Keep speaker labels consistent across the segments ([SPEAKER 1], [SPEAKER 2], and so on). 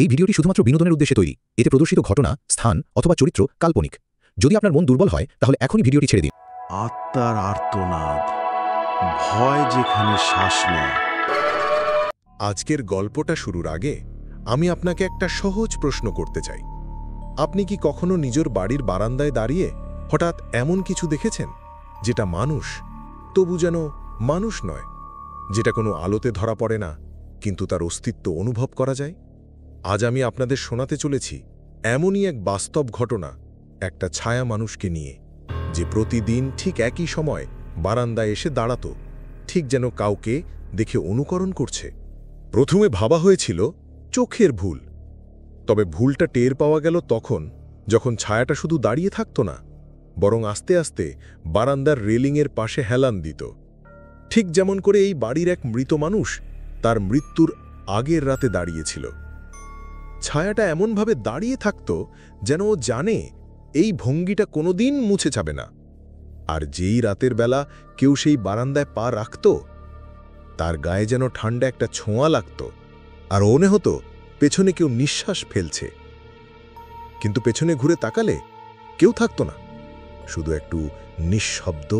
[SPEAKER 1] এই ভিডিওটি শুধুমাত্র বিনোদনের উদ্দেশ্যে তৈরি। এতে প্রদর্শিত ঘটনা, স্থান অথবা চরিত্র কাল্পনিক। যদি আপনার মন দুর্বল হয় তাহলে এখনই ভিডিওটি ছেড়ে দিন।
[SPEAKER 2] আত্মার আর্তনাদ, ভয় যেখানে শ্বাস নেয়।
[SPEAKER 3] আজকের গল্পটা শুরুর আগে আমি আপনাকে একটা সহজ প্রশ্ন করতে চাই। আপনি কি কখনো নিজের বাড়ির বারান্দায় দাঁড়িয়ে হঠাৎ এমন কিছু দেখেছেন যেটা মানুষ, তবু যেন মানুষ নয়, যেটা কোনো আলোতে ধরা পড়ে না, কিন্তু তার অস্তিত্ব অনুভব করা যায়? আজ আমি আপনাদের শোনাতে চলেছি এমনই এক বাস্তব ঘটনা, একটা ছায়া মানুষকে নিয়ে, যে প্রতিদিন ঠিক একই সময় বারান্দায় এসে দাঁড়াত, ঠিক যেন কাউকে দেখে অনুকরণ করছে। প্রথমে ভাবা হয়েছিল চোখের ভুল, তবে ভুলটা টের পাওয়া গেল তখন যখন ছায়াটা শুধু দাঁড়িয়ে থাকত না, বরং আস্তে আস্তে বারান্দার রেলিংয়ের পাশে হেলান দিত। ঠিক যেমন করে এই বাড়ির এক মৃত মানুষ তার মৃত্যুর আগের রাতে দাঁড়িয়েছিল। ছায়াটা এমনভাবে দাঁড়িয়ে থাকত যেন ও জানে এই ভঙ্গিটা কোনোদিন মুছে যাবে না। আর যেই রাতের বেলা কেউ সেই বারান্দায় পা রাখত, তার গায়ে যেন ঠান্ডা একটা ছোঁয়া লাগত, আর মনে হতো পেছনে কেউ নিঃশ্বাস ফেলছে। কিন্তু পেছনে ঘুরে তাকালে কেউ থাকত না, শুধু একটু নিঃশব্দ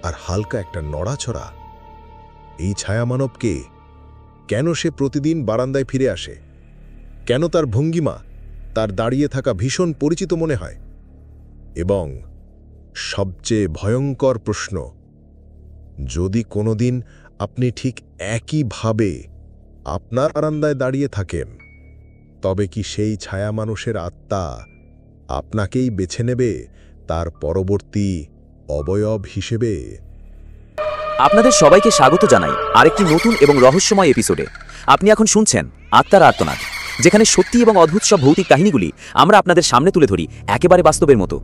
[SPEAKER 3] আর হালকা একটা নড়াচড়া। এই ছায়া মানব কে? কেন সে প্রতিদিন বারান্দায় ফিরে আসে? কেন তার ভঙ্গিমা তার দাঁড়িয়ে থাকা ভীষণ পরিচিত মনে হয়? এবং সবচেয়ে ভয়ঙ্কর প্রশ্ন, যদি কোনোদিন আপনি ঠিক একইভাবে আপনার বারান্দায় দাঁড়িয়ে থাকেন, তবে কি সেই ছায়া মানুষের আত্মা আপনাকেই বেছে নেবে তার পরবর্তী অবয়ব হিসেবে?
[SPEAKER 4] আপনাদের সবাইকে স্বাগত জানাই আরেকটি নতুন এবং রহস্যময় এপিসোডে। আপনি এখন শুনছেন আত্মার আর্তনাদ, যেখানে সত্যি এবং অদ্ভুত সব ভৌতিক কাহিনীগুলি আমরা আপনাদের সামনে তুলে ধরি একেবারে বাস্তবের মতো।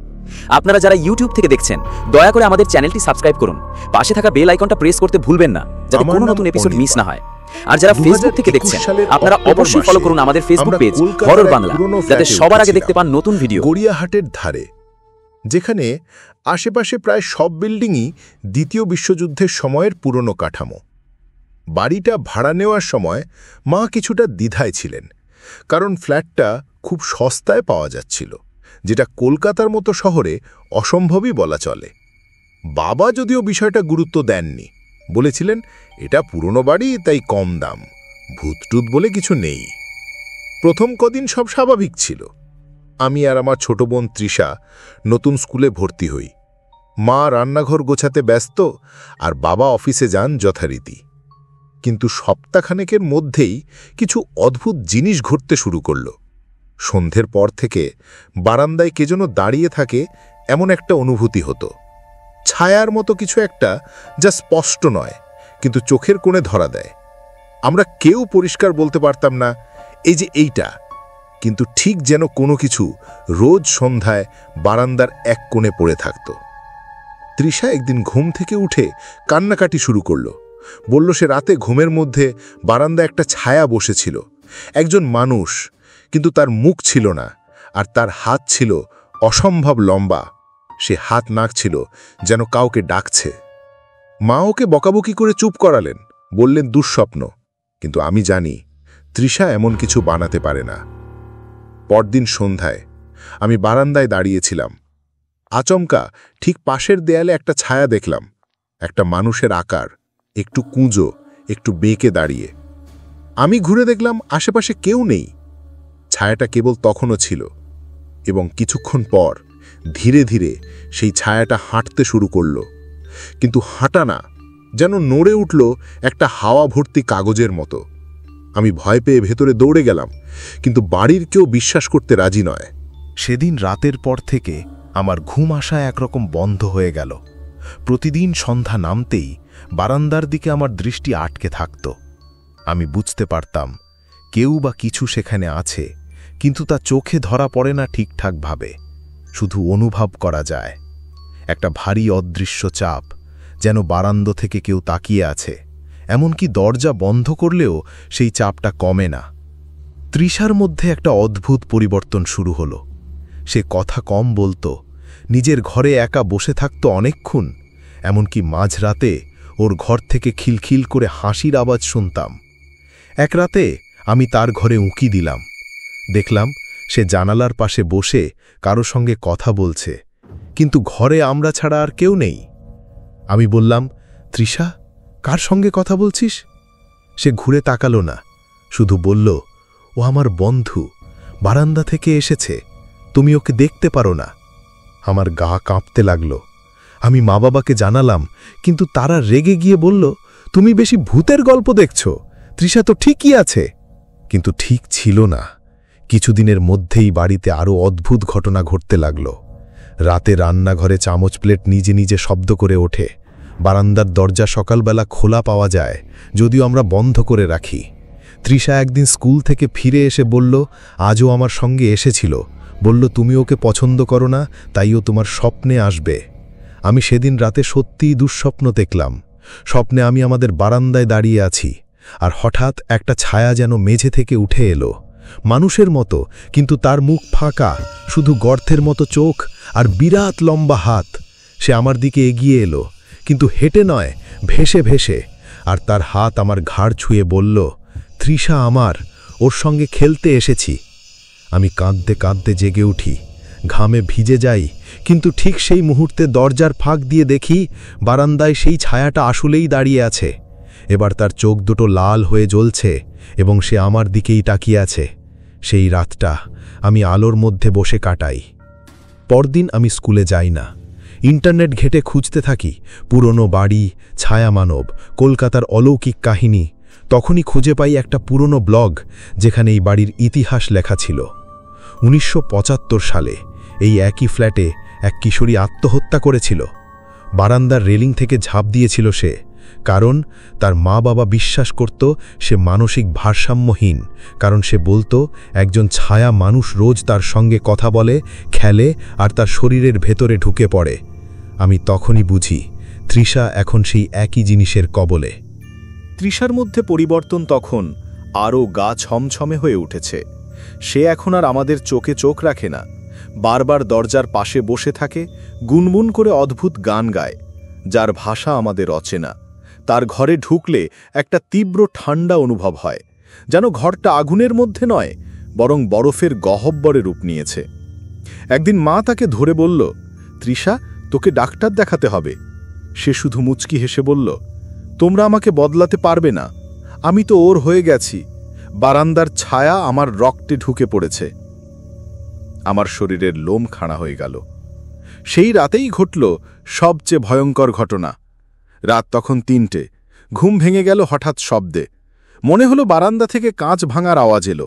[SPEAKER 4] আপনারা যারা ইউটিউব থেকে দেখছেন, দয়া করে আমাদের চ্যানেলটি সাবস্ক্রাইব করুন, পাশে থাকা বেল আইকনটা প্রেস করতে ভুলবেন না, যাতে কোনো নতুন এপিসোড মিস না হয়। আর যারা ফেসবুক থেকে দেখছেন, আপনারা অবশ্যই ফলো করুন আমাদের ফেসবুক পেজ হরর বাংলা, যাতে সবার আগে দেখতে পান নতুন ভিডিও।
[SPEAKER 3] গড়িয়াহাটের ধারে, যেখানে আশেপাশে প্রায় সব বিল্ডিংই দ্বিতীয় বিশ্বযুদ্ধের সময়ের পুরনো কাঠামো। বাড়িটা ভাড়া নেওয়ার সময় মা কিছুটা দ্বিধায় ছিলেন, কারণ ফ্ল্যাটটা খুব সস্তায় পাওয়া যাচ্ছিল, যেটা কলকাতার মতো শহরে অসম্ভবই বলা চলে। বাবা যদিও বিষয়টা গুরুত্ব দেননি, বলেছিলেন এটা পুরনো বাড়ি, তাই কম দাম, ভূতটুত বলে কিছু নেই। প্রথম কদিন সব স্বাভাবিক ছিল। আমি আর আমার ছোট বোন তৃষা নতুন স্কুলে ভর্তি হই। মা রান্নাঘর গোছাতে ব্যস্ত, আর বাবা অফিসে যান যথারীতি। কিন্তু সপ্তাহখানেকের মধ্যেই কিছু অদ্ভুত জিনিস ঘটতে শুরু করল। সন্ধ্যের পর থেকে বারান্দায় কে যেন দাঁড়িয়ে থাকে এমন একটা অনুভূতি হতো। ছায়ার মতো কিছু একটা, যা স্পষ্ট নয় কিন্তু চোখের কোণে ধরা দেয়। আমরা কেউ পরিষ্কার বলতে পারতাম না এই যে এইটা, কিন্তু ঠিক যেন কোনো কিছু রোজ সন্ধ্যায় বারান্দার এক কোণে পড়ে থাকত। তৃষা একদিন ঘুম থেকে উঠে কান্নাকাটি শুরু করল। বলল সে রাতে ঘুমের মধ্যে বারান্দায় একটা ছায়া বসেছিল, একজন মানুষ, কিন্তু তার মুখ ছিল না, আর তার হাত ছিল অসম্ভব লম্বা। সে হাত নাড়ছিল যেন কাউকে ডাকছে। মা ওকে বকাবকি করে চুপ করালেন, বললেন দুঃস্বপ্ন, কিন্তু আমি জানি তৃষা এমন কিছু বানাতে পারে না। পরদিন সন্ধ্যায় আমি বারান্দায় দাঁড়িয়েছিলাম। আচমকা ঠিক পাশের দেয়ালে একটা ছায়া দেখলাম, একটা মানুষের আকার, একটু কুঁজো, একটু বেঁকে দাঁড়িয়ে। আমি ঘুরে দেখলাম আশেপাশে কেউ নেই। ছায়াটা কেবল তখনও ছিল, এবং কিছুক্ষণ পর ধীরে ধীরে সেই ছায়াটা হাঁটতে শুরু করল। কিন্তু হাঁটা না, যেন নড়ে উঠল একটা হাওয়া ভর্তি কাগজের মতো। আমি ভয় পেয়ে ভেতরে দৌড়ে গেলাম, কিন্তু বাড়ির কেউ বিশ্বাস করতে রাজি নয়।
[SPEAKER 5] সেদিন রাতের পর থেকে আমার ঘুম আসা একরকম বন্ধ হয়ে গেল। প্রতিদিন সন্ধ্যা নামতেই বারান্দার দিকে আমার দৃষ্টি আটকে থাকত। আমি বুঝতে পারতাম কেউ বা কিছু সেখানে আছে, কিন্তু তা চোখে ধরা পড়ে না ঠিকঠাকভাবে, শুধু অনুভব করা যায়। একটা ভারী অদৃশ্য চাপ, যেন বারান্দা থেকে কেউ তাকিয়ে আছে। এমনকি দরজা বন্ধ করলেও সেই চাপটা কমে না। তৃষার মধ্যে একটা অদ্ভুত পরিবর্তন শুরু হলো। সে কথা কম বলতো, নিজের ঘরে একা বসে থাকত অনেকক্ষণ। এমনকি মাঝরাতে ওর ঘর থেকে খিলখিল করে হাসির আওয়াজ শুনতাম। এক রাতে আমি তার ঘরে উঁকি দিলাম, দেখলাম সে জানালার পাশে বসে কারো সঙ্গে কথা বলছে, কিন্তু ঘরে আমরা ছাড়া আর কেউ নেই। আমি বললাম, তৃষা, কার সঙ্গে কথা বলছিস? সে ঘুরে তাকালো না, শুধু বলল, ও আমার বন্ধু, বারান্দা থেকে এসেছে, তুমি ওকে দেখতে পারো না। আমার গা কাঁপতে লাগল। আমি মা বাবাকে জানালাম, কিন্তু তারা রেগে গিয়ে বলল, তুমি বেশি ভূতের গল্প দেখছ, তৃষা তো ঠিকই আছে। কিন্তু ঠিক ছিল না। কিছুদিনের মধ্যেই বাড়িতে আরও অদ্ভুত ঘটনা ঘটতে লাগল। রাতে রান্নাঘরে চামচ প্লেট নিজে নিজে শব্দ করে ওঠে। বারান্দার দরজা সকালবেলা খোলা পাওয়া যায়, যদিও আমরা বন্ধ করে রাখি। তৃষা একদিন স্কুল থেকে ফিরে এসে বলল, আজও আমার সঙ্গে এসেছিল, বলল তুমি ওকে পছন্দ করো না, তাই ও তোমার স্বপ্নে আসবে। আমি সেদিন রাতে সত্যিই দুঃস্বপ্ন দেখলাম। স্বপ্নে আমি আমাদের বারান্দায় দাঁড়িয়ে আছি, আর হঠাৎ একটা ছায়া যেন মেঝে থেকে উঠে এলো, মানুষের মতো, কিন্তু তার মুখ ফাঁকা, শুধু গর্তের মতো চোখ আর বিরাট লম্বা হাত। সে আমার দিকে এগিয়ে এলো, কিন্তু হেঁটে নয়, ভেসে ভেসে, আর তার হাত আমার ঘাড় ছুঁয়ে বলল, তৃষা আমার, ওর সঙ্গে খেলতে এসেছি। আমি কাঁদতে কাঁদতে জেগে উঠি, ঘামে ভিজে যাই, কিন্তু ঠিক সেই মুহূর্তে দরজার ফাঁক দিয়ে দেখি বারান্দায় সেই ছায়াটা আসলেই দাঁড়িয়ে আছে। এবার তার চোখ দুটো লাল হয়ে জ্বলছে এবং সে আমার দিকেই তাকিয়ে আছে। সেই রাতটা আমি আলোর মধ্যে বসে কাটাই। পরদিন আমি স্কুলে যাই না। ইন্টারনেট ঘেটে খুঁজতে থাকি পুরনো বাড়ি, ছায়ামানব, কলকাতার অলৌকিক কাহিনী। তখনই খুঁজে পাই একটা পুরনো ব্লগ, যেখানে এই বাড়ির ইতিহাস লেখা ছিল। 1975 সালে এই একই ফ্ল্যাটে এক কিশোরী আত্মহত্যা করেছিল। বারান্দার রেলিং থেকে ঝাঁপ দিয়েছিল সে, কারণ তার মা বাবা বিশ্বাস করত সে মানসিক ভারসাম্যহীন, কারণ সে বলতো একজন ছায়া মানুষ রোজ তার সঙ্গে কথা বলে, খেলে আর তার শরীরের ভেতরে ঢুকে পড়ে। আমি তখনই বুঝি তৃষা এখন সেই একই জিনিসের কবলে।
[SPEAKER 6] তৃষার মধ্যে পরিবর্তন তখন আরও গা ছমছমে হয়ে উঠেছে। সে এখন আর আমাদের চোখে চোখ রাখে না, বারবার দরজার পাশে বসে থাকে, গুনগুন করে অদ্ভুত গান গায়, যার ভাষা আমাদের অচেনা। তার ঘরে ঢুকলে একটা তীব্র ঠান্ডা অনুভব হয়, যেন ঘরটা আগুনের মধ্যে নয়, বরং বরফের গহ্বরে রূপ নিয়েছে। একদিন মা তাকে ধরে বলল, তৃষা, তোকে ডাক্তার দেখাতে হবে। সে শুধু মুচকি হেসে বলল, তোমরা আমাকে বদলাতে পারবে না, আমি তো ওর হয়ে গেছি। বারান্দার ছায়া আমার রক্তে ঢুকে পড়েছে। আমার শরীরের লোম খাড়া হয়ে গেল। সেই রাতেই ঘটল সবচেয়ে ভয়ঙ্কর ঘটনা। রাত তখন 3টে। ঘুম ভেঙে গেল হঠাৎ শব্দে। মনে হলো বারান্দা থেকে কাঁচ ভাঙার আওয়াজ এলো।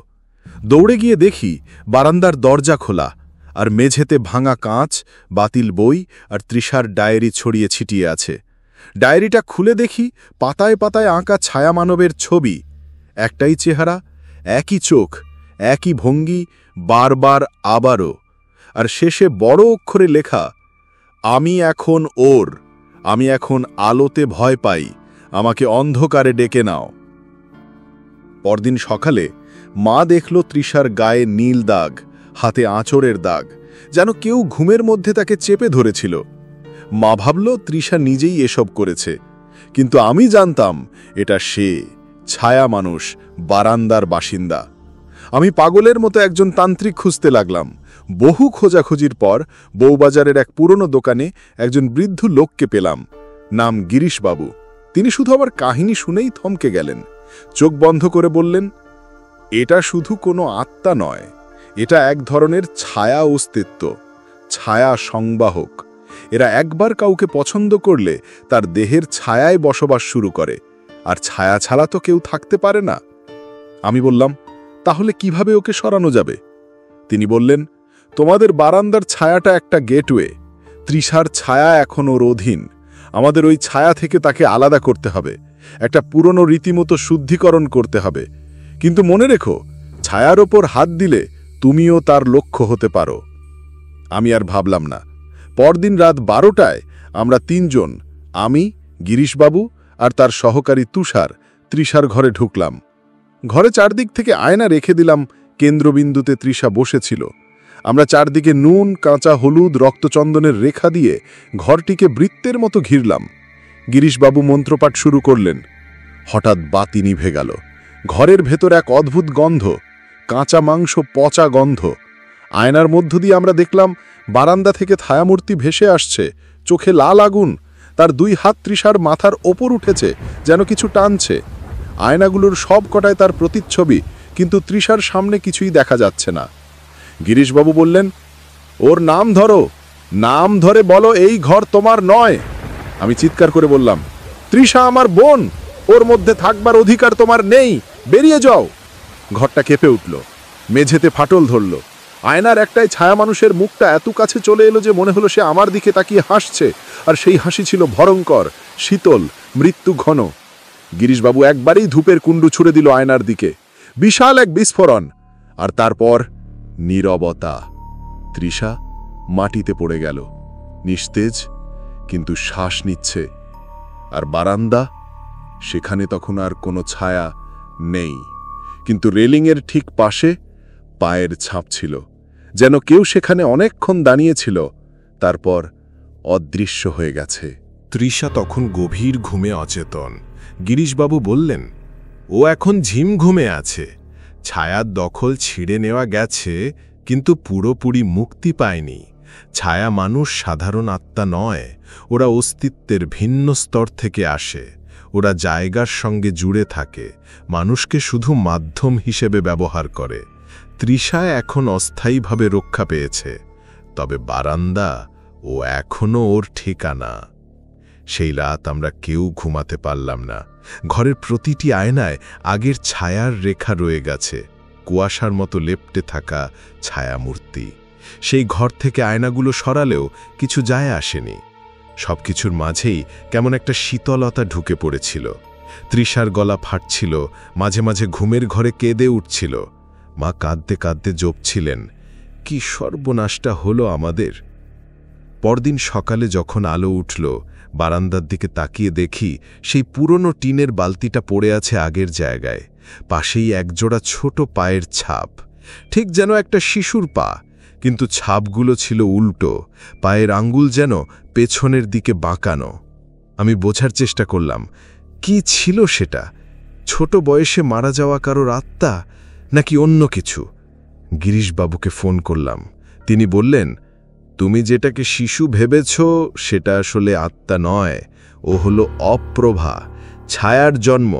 [SPEAKER 6] দৌড়ে গিয়ে দেখি বারান্দার দরজা খোলা, আর মেঝেতে ভাঙা কাঁচ, বাতিল বই আর তৃষার ডায়েরি ছড়িয়ে ছিটিয়ে আছে। ডায়েরিটা খুলে দেখি পাতায় পাতায় আঁকা ছায়া মানবের ছবি। একটাই চেহারা, একই চোখ, একই ভঙ্গি, বারবার আবারও। আর শেষে বড় অক্ষরে লেখা, আমি এখন ওর, আমি এখন আলোতে ভয় পাই, আমাকে অন্ধকারে ডেকে নাও। পরদিন সকালে মা দেখল তৃষার গায়ে নীল দাগ, হাতে আঁচড়ের দাগ, যেন কেউ ঘুমের মধ্যে তাকে চেপে ধরেছিল। মা ভাবল তৃষা নিজেই এসব করেছে, কিন্তু আমি জানতাম এটা সে, ছায়া মানুষ, বারান্দার বাসিন্দা। আমি পাগলের মতো একজন তান্ত্রিক খুঁজতে লাগলাম। বহু খোঁজাখুঁজির পর বউবাজারের এক পুরনো দোকানে একজন বৃদ্ধ লোককে পেলাম, নাম গিরিশবাবু। তিনি শুধু আমার কাহিনী শুনেই থমকে গেলেন। চোখ বন্ধ করে বললেন, এটা শুধু কোনো আত্মা নয়, এটা এক ধরনের ছায়া অস্তিত্ব, ছায়া সংবাহক। এরা একবার কাউকে পছন্দ করলে তার দেহের ছায়ায় বসবাস শুরু করে, আর ছায়া ছাড়া তো কেউ থাকতে পারে না। আমি বললাম, তাহলে কিভাবে ওকে সরানো যাবে? তিনি বললেন, তোমাদের বারান্দার ছায়াটা একটা গেটওয়ে। তৃষার ছায়া এখন ওর অধীন। আমাদের ওই ছায়া থেকে তাকে আলাদা করতে হবে, একটা পুরনো রীতিমতো শুদ্ধিকরণ করতে হবে। কিন্তু মনে রেখো, ছায়ার ওপর হাত দিলে তুমিও তার লক্ষ্য হতে পারো। আমি আর ভাবলাম না। পরদিন রাত 12টায় আমরা 3 জন, আমি, গিরিশবাবু আর তার সহকারী তুষার, তৃষার ঘরে ঢুকলাম। ঘরে চারদিক থেকে আয়না রেখে দিলাম। কেন্দ্রবিন্দুতে তৃষা বসেছিল। আমরা চারদিকে নুন, কাঁচা হলুদ, রক্তচন্দনের রেখা দিয়ে ঘরটিকে বৃত্তের মতো ঘিরলাম। গিরিশবাবু মন্ত্রপাঠ শুরু করলেন। হঠাৎ বাতি নিভে গেল। ঘরের ভেতর এক অদ্ভুত গন্ধ,
[SPEAKER 2] কাঁচা মাংস, পচা গন্ধ। আয়নার মধ্য দিয়ে আমরা দেখলাম বারান্দা থেকে ছায়ামূর্তি ভেসে আসছে, চোখে লাল আগুন। তার 2 হাত তৃষার মাথার ওপর উঠেছে, যেন কিছু টানছে। আয়নাগুলোর সব কটায় তার প্রতিচ্ছবি, কিন্তু তৃষার সামনে কিছুই দেখা যাচ্ছে না। গিরিশবাবু বললেন, ওর নাম ধরো, নাম ধরে বলো এই ঘর তোমার নয়। আমি চিৎকার করে বললাম, তৃষা আমার বোন, ওর মধ্যে থাকবার অধিকার তোমার নেই, বেরিয়ে যাও। ঘরটা কেঁপে উঠল, মেঝেতে ফাটল ধরল। আয়নার একটাই ছায়া মানুষের মুখটা এত কাছে চলে এলো যে মনে হলো সে আমার দিকে তাকিয়ে হাসছে, আর সেই হাসি ছিল ভয়ঙ্কর, শীতল, মৃত্যু ঘন। গিরিশবাবু একবারেই ধূপের কুণ্ডু ছুড়ে দিল আয়নার দিকে। বিশাল এক বিস্ফোরণ, আর তারপর নীরবতা। তৃষা মাটিতে পড়ে গেল, নিস্তেজ, কিন্তু শ্বাস নিচ্ছে। আর বারান্দা, সেখানে তখন আর কোনো ছায়া নেই, কিন্তু রেলিংয়ের ঠিক পাশে পায়ের ছাপ ছিল, যেন কেউ সেখানে অনেকক্ষণ দাঁড়িয়েছিল, তারপর অদৃশ্য হয়ে গেছে।
[SPEAKER 5] তৃষা তখন গভীর ঘুমে অচেতন। গিরিশবাবু বললেন, ও এখন ঝিম ঘুমে আছে। ছায়ার দখল ছিঁড়ে নেওয়া গেছে, কিন্তু পুরোপুরি মুক্তি পায়নি। ছায়া মানুষ সাধারণ আত্মা নয়, ওরা অস্তিত্বের ভিন্ন স্তর থেকে আসে। ওরা জায়গার সঙ্গে জুড়ে থাকে, মানুষকে শুধু মাধ্যম হিসেবে ব্যবহার করে। তৃষা এখন অস্থায়ীভাবে রক্ষা পেয়েছে, তবে বারান্দা ও এখনও ওর ঠিকানা। সেই রাত আমরা কেউ ঘুমাতে পারলাম না। ঘরের প্রতিটি আয়নায় আগের ছায়ার রেখা রয়ে গেছে, কুয়াশার মতো লেপ্টে থাকা ছায়ামূর্তি। সেই ঘর থেকে আয়নাগুলো সরালেও কিছু যায় আসেনি। সবকিছুর মাঝেই কেমন একটা শীতলতা ঢুকে পড়েছিল। তৃষার গলা ফাটছিল, মাঝে মাঝে ঘুমের ঘরে কেঁদে উঠছিল। মা কাঁদতে কাঁদতে জপছিলেন, কি সর্বনাশটা হলো আমাদের। পরদিন সকালে যখন আলো উঠল, বারান্দার দিকে তাকিয়ে দেখি সেই পুরনো টিনের বালতিটা পড়ে আছে আগের জায়গায়। পাশেই একজোড়া ছোট পায়ের ছাপ, ঠিক যেন একটা শিশুর পা, কিন্তু ছাপগুলো ছিল উল্টো, পায়ের আঙ্গুল যেন পেছনের দিকে বাঁকানো। আমি বোঝার চেষ্টা করলাম, কি ছিল সেটা? ছোট বয়সে মারা যাওয়া কারোর আত্মা, নাকি অন্য কিছু? গিরিশবাবুকে ফোন করলাম। তিনি বললেন, তুমি যেটাকে শিশু ভেবেছ সেটা আসলে আত্মা নয়, ও হলো অপ্রভা, ছায়ার জন্ম।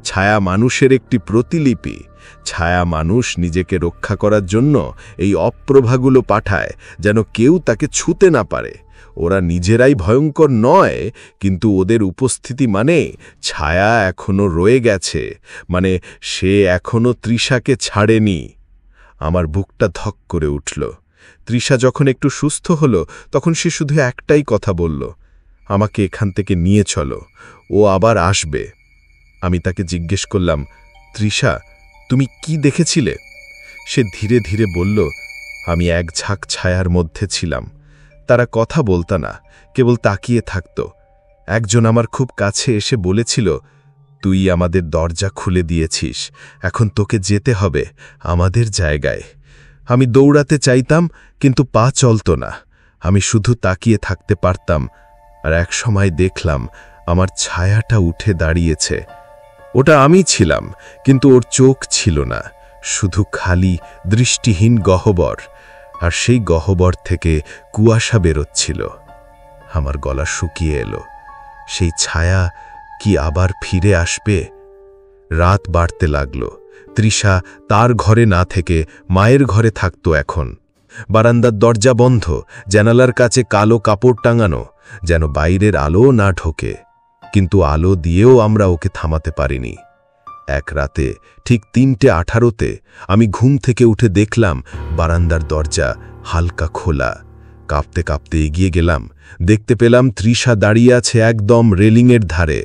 [SPEAKER 5] ছায়া মানুষের একটি প্রতিলিপি। ছায়া মানুষ নিজেকে রক্ষা করার জন্য এই অপ্রভাগুলো পাঠায়, যেন কেউ তাকে ছুঁতে না পারে। ওরা নিজেরাই ভয়ঙ্কর নয়, কিন্তু ওদের উপস্থিতি মানে ছায়া এখনো রয়ে গেছে, মানে সে এখনো তৃষাকে ছাড়েনি। আমার বুকটা ধক করে উঠল। তৃষা যখন একটু সুস্থ হলো, তখন সে শুধু একটাই কথা বলল, আমাকে এখান থেকে নিয়ে চলো, ও আবার আসবে। আমি তাকে জিজ্ঞেস করলাম, তৃষা, তুমি কি দেখেছিলে? সে ধীরে ধীরে বলল, আমি এক ঝাঁক ছায়ার মধ্যে ছিলাম। তারা কথা বলতো না, কেবল তাকিয়ে থাকত। একজন আমার খুব কাছে এসে বলেছিল, তুই আমাদের দরজা খুলে দিয়েছিস, এখন তোকে যেতে হবে আমাদের জায়গায়। আমি দৌড়াতে চাইতাম, কিন্তু পা চলত না। আমি শুধু তাকিয়ে থাকতে পারতাম। আর এক সময় দেখলাম আমার ছায়াটা উঠে দাঁড়িয়েছে। ওটা আমি ছিলাম, কিন্তু ওর চোখ ছিল না, শুধু খালি দৃষ্টিহীন গহ্বর। আর সেই গহ্বর থেকে কুয়াশা বেরোচ্ছিল। আমার গলা শুকিয়ে এলো। সেই ছায়া কি আবার ফিরে আসবে? রাত বাড়তে লাগল। তৃষা তার ঘরে না থেকে মায়ের ঘরে থাকত এখন। বারান্দার দরজা বন্ধ, জানালার কাছে কালো কাপড় টাঙানো, যেন বাইরের আলো না ঢোকে। কিন্তু আলো দিয়েও আমরা ওকে থামাতে পারিনি। এক রাতে ঠিক 3:18 আমি ঘুম থেকে উঠে দেখলাম বারান্দার দরজা হালকা খোলা। কাঁপতে কাঁপতে এগিয়ে গেলাম। দেখতে পেলাম তৃষা দাঁড়িয়ে আছে একদম রেলিংয়ের ধারে,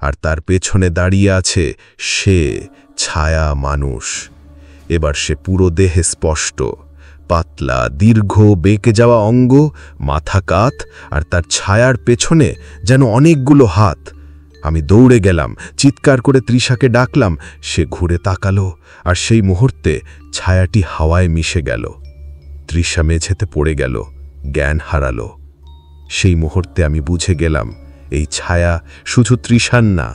[SPEAKER 5] আর তার পেছনে দাঁড়িয়ে আছে সে, ছায়া মানুষ। এবার সে পুরো দেহে স্পষ্ট, পাতলা, দীর্ঘ, বেঁকে যাওয়া অঙ্গ, মাথা কাত, আর তার ছায়ার পেছনে যেন অনেকগুলো হাত। আমি দৌড়ে গেলাম, চিৎকার করে তৃষাকে ডাকলাম। সে ঘুরে তাকালো, আর সেই মুহূর্তে ছায়াটি হাওয়ায় মিশে গেল। তৃষা মেঝেতে পড়ে গেল, জ্ঞান হারালো। সেই মুহূর্তে আমি বুঝে গেলাম, এই ছায়া শুধু তৃষার না,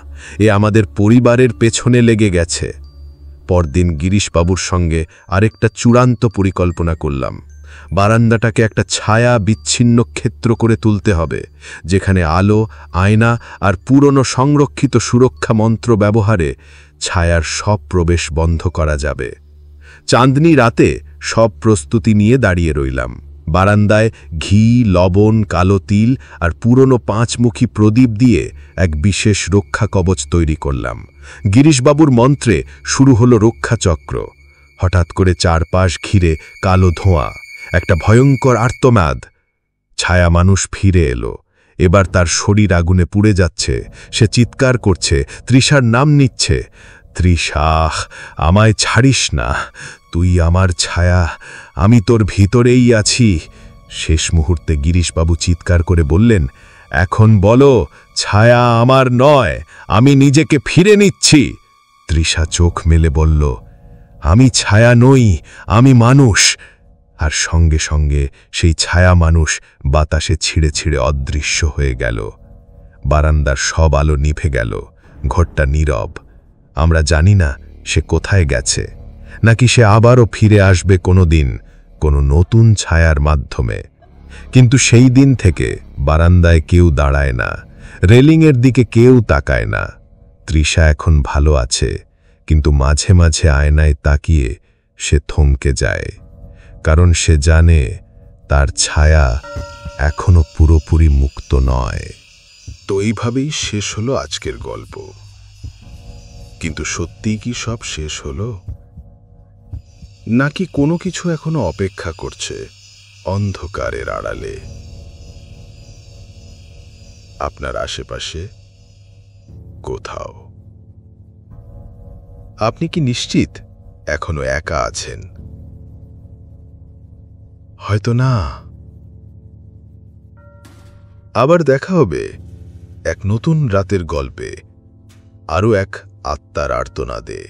[SPEAKER 5] এ আমাদের পরিবারের পেছনে লেগে গেছে।
[SPEAKER 2] পরদিন গিরিশবাবুর সঙ্গে আরেকটা চূড়ান্ত পরিকল্পনা করলাম। বারান্দাটাকে একটা ছায়া বিচ্ছিন্ন ক্ষেত্র করে তুলতে হবে, যেখানে আলো, আয়না আর পুরনো সংরক্ষিত সুরক্ষা মন্ত্র ব্যবহারে ছায়ার সব প্রবেশ বন্ধ করা যাবে। চাঁদনি রাতে সব প্রস্তুতি নিয়ে দাঁড়িয়ে রইলাম। বারান্দায় ঘি, লবণ, কালো তিল আর পুরনো 5মুখী প্রদীপ দিয়ে এক বিশেষ রক্ষা কবচ তৈরি করলাম। গিরিশবাবুর মন্ত্রে শুরু হলো রক্ষাচক্র। হঠাৎ করে চারপাশ ঘিরে কালো ধোঁয়া, একটা ভয়ঙ্কর আর্তনাদ। ছায়া মানুষ ফিরে এলো। এবার তার শরীর আগুনে পুড়ে যাচ্ছে। সে চিৎকার করছে, তৃষার নাম নিচ্ছে। তৃষা, আমায় ছাড়িস না, তুই আমার ছায়া, আমি তোর ভিতরেই আছি। শেষ মুহূর্তে গিরিশবাবু চিৎকার করে বললেন, এখন বলো, ছায়া আমার নয়, আমি নিজেকে ফিরে নিচ্ছি। তৃষা চোখ মেলে বলল, আমি ছায়া নই, আমি মানুষ। আর সঙ্গে সঙ্গে সেই ছায়া মানুষ বাতাসে ছিঁড়ে ছিঁড়ে অদৃশ্য হয়ে গেল। বারান্দার সব আলো নিভে গেল। ঘরটা নীরব। আমরা জানি না সে কোথায় গেছে, নাকি সে আবারও ফিরে আসবে কোনো দিন, কোনো নতুন ছায়ার মাধ্যমে। কিন্তু সেই দিন থেকে বারান্দায় কেউ দাঁড়ায় না, রেলিংয়ের দিকে কেউ তাকায় না। তৃষা এখন ভালো আছে, কিন্তু মাঝে মাঝে আয়নায় তাকিয়ে সে থমকে যায়, কারণ সে জানে তার ছায়া এখনো পুরোপুরি মুক্ত নয়।
[SPEAKER 3] তো এইভাবেই শেষ হলো আজকের গল্প। কিন্তু সত্যিই কি সব শেষ হলো, নাকি কোনো কিছু এখনো অপেক্ষা করছে অন্ধকারের আড়ালে আপনার আশেপাশে কোথাও? আপনি কি নিশ্চিত এখনো একা আছেন? হয়তো না। আবার দেখা হবে এক নতুন রাতের গল্পে, আরও এক আত্মার আর্তনাদে।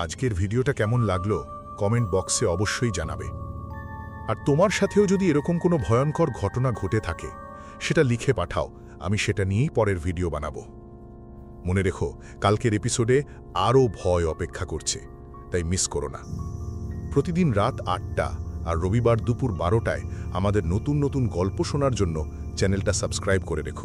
[SPEAKER 7] আজকের ভিডিওটা কেমন লাগলো কমেন্ট বক্সে অবশ্যই জানাবে। আর তোমার সাথেও যদি এরকম কোনো ভয়ঙ্কর ঘটনা ঘটে থাকে সেটা লিখে পাঠাও, আমি সেটা নিয়েই পরের ভিডিও বানাবো। মনে রেখো, কালকের এপিসোডে আরও ভয় অপেক্ষা করছে, তাই মিস করো না। প্রতিদিন রাত 8টা আর রবিবার দুপুর 12টায় আমাদের নতুন নতুন গল্প শোনার জন্য চ্যানেলটা সাবস্ক্রাইব করে রেখো।